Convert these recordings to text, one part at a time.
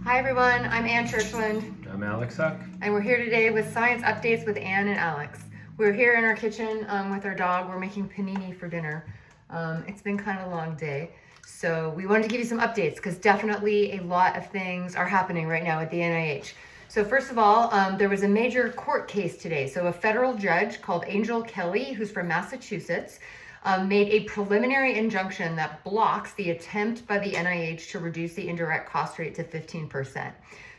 Hi everyone, I'm Ann Churchland. I'm Alex Huck. And we're here today with Science Updates with Ann and Alex. We're here in our kitchen with our dog. We're making panini for dinner. It's been kind of a long day. So we wanted to give you some updates because definitely a lot of things are happening right now at the NIH. So first of all, there was a major court case today. So a federal judge called Angel Kelly, who's from Massachusetts, made a preliminary injunction that blocks the attempt by the NIH to reduce the indirect cost rate to 15%.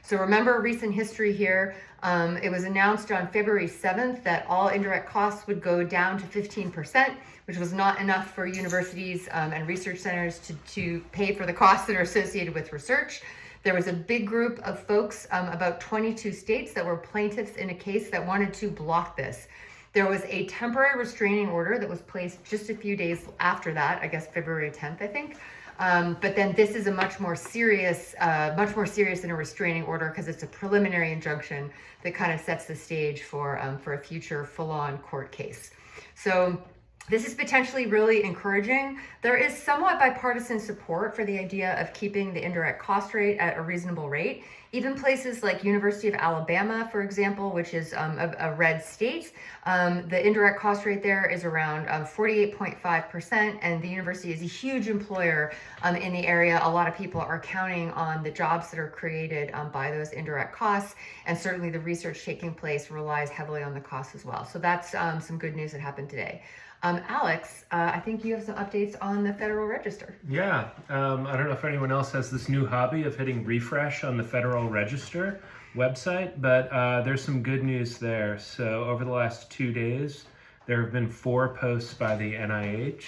So remember recent history here. It was announced on February 7th that all indirect costs would go down to 15%, which was not enough for universities and research centers to pay for the costs that are associated with research. There was a big group of folks, about 22 states, that were plaintiffs in a case that wanted to block this. There was a temporary restraining order that was placed just a few days after that, I guess February 10th, I think. But then this is a much more serious than a restraining order because it's a preliminary injunction that kind of sets the stage for a future full-on court case. So this is potentially really encouraging. There is somewhat bipartisan support for the idea of keeping the indirect cost rate at a reasonable rate. Even places like University of Alabama, for example, which is a red state, the indirect cost rate there is around 48.5%, and the university is a huge employer in the area. A lot of people are counting on the jobs that are created by those indirect costs, and certainly the research taking place relies heavily on the costs as well. So that's some good news that happened today. Alex, I think you have some updates on the Federal Register. Yeah, I don't know if anyone else has this new hobby of hitting refresh on the Federal Register website, but there's some good news there. So over the last 2 days, there have been 4 posts by the NIH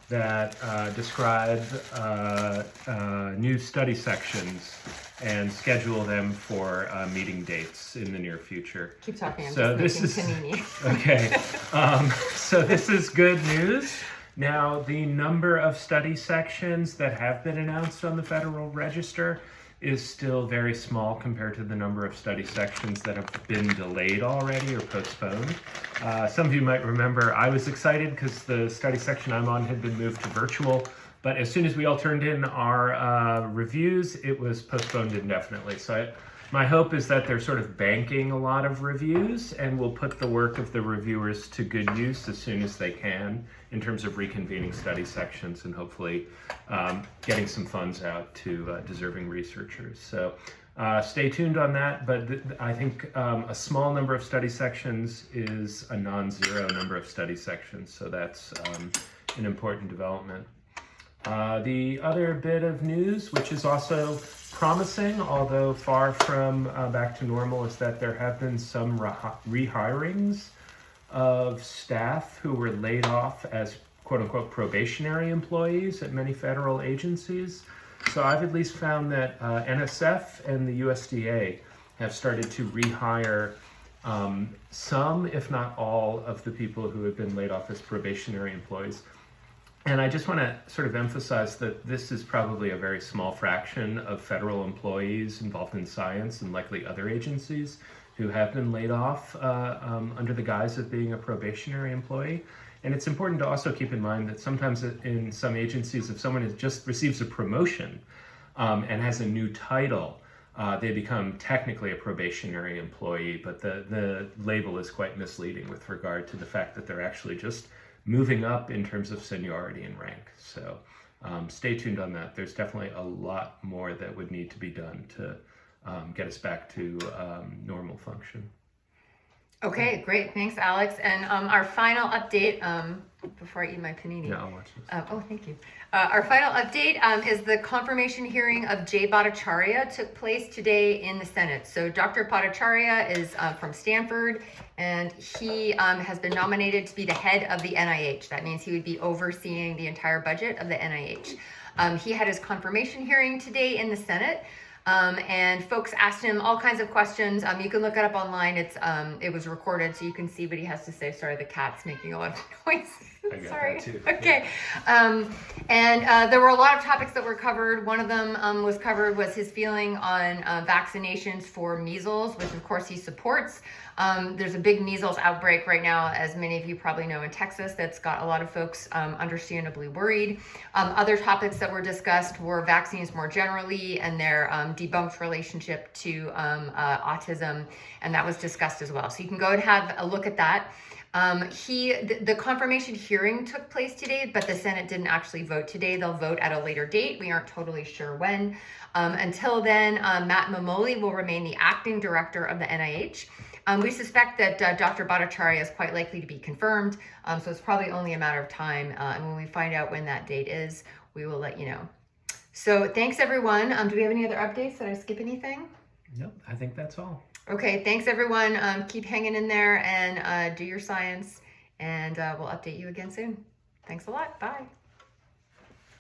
that describe new study sections and schedule them for meeting dates in the near future. Keep talking. I'm so just this making is panini. okay. So this is good news. Now, the number of study sections that have been announced on the Federal Register is still very small compared to the number of study sections that have been delayed already or postponed. Some of you might remember I was excited because the study section I'm on had been moved to virtual, but as soon as we all turned in our reviews, it was postponed indefinitely. So my hope is that they're sort of banking a lot of reviews and will put the work of the reviewers to good use as soon as they can in terms of reconvening study sections and hopefully getting some funds out to deserving researchers. So stay tuned on that, but I think a small number of study sections is a non-zero number of study sections, so that's an important development. The other bit of news, which is also promising, although far from back to normal, is that there have been some rehirings of staff who were laid off as quote-unquote probationary employees at many federal agencies. So I've at least found that NSF and the USDA have started to rehire some, if not all, of the people who have been laid off as probationary employees. And I just want to sort of emphasize that this is probably a very small fraction of federal employees involved in science and likely other agencies who have been laid off under the guise of being a probationary employee. And it's important to also keep in mind that sometimes in some agencies, if someone just receives a promotion and has a new title, they become technically a probationary employee, but the label is quite misleading with regard to the fact that they're actually just moving up in terms of seniority and rank. So stay tuned on that. There's definitely a lot more that would need to be done to get us back to normal function. Okay, great. Thanks, Alex. And our final update, before I eat my panini. Yeah, I'll watch this. Oh, thank you. Our final update is the confirmation hearing of Jay Bhattacharya took place today in the Senate. So Dr. Bhattacharya is from Stanford, and he has been nominated to be the head of the NIH. That means he would be overseeing the entire budget of the NIH. He had his confirmation hearing today in the Senate. And folks asked him all kinds of questions. You can look it up online. It was recorded, so you can see what he has to say. Sorry, the cat's making a lot of noise. I got Sorry. that too. Okay. There were a lot of topics that were covered. One of them was his feeling on vaccinations for measles, which of course he supports. There's a big measles outbreak right now, as many of you probably know, in Texas. That's got a lot of folks understandably worried. Other topics that were discussed were vaccines more generally and their debunked relationship to autism, and that was discussed as well. So you can go and have a look at that. The confirmation hearing took place today, but the Senate didn't actually vote today. They'll vote at a later date. We aren't totally sure when. Until then, Matt Mamoli will remain the acting director of the NIH. We suspect that Dr. Bhattacharya is quite likely to be confirmed, so it's probably only a matter of time. And when we find out when that date is, we will let you know. So thanks, everyone. Do we have any other updates? Did I skip anything? Nope, I think that's all. Okay, thanks, everyone. Keep hanging in there and do your science, and we'll update you again soon. Thanks a lot. Bye.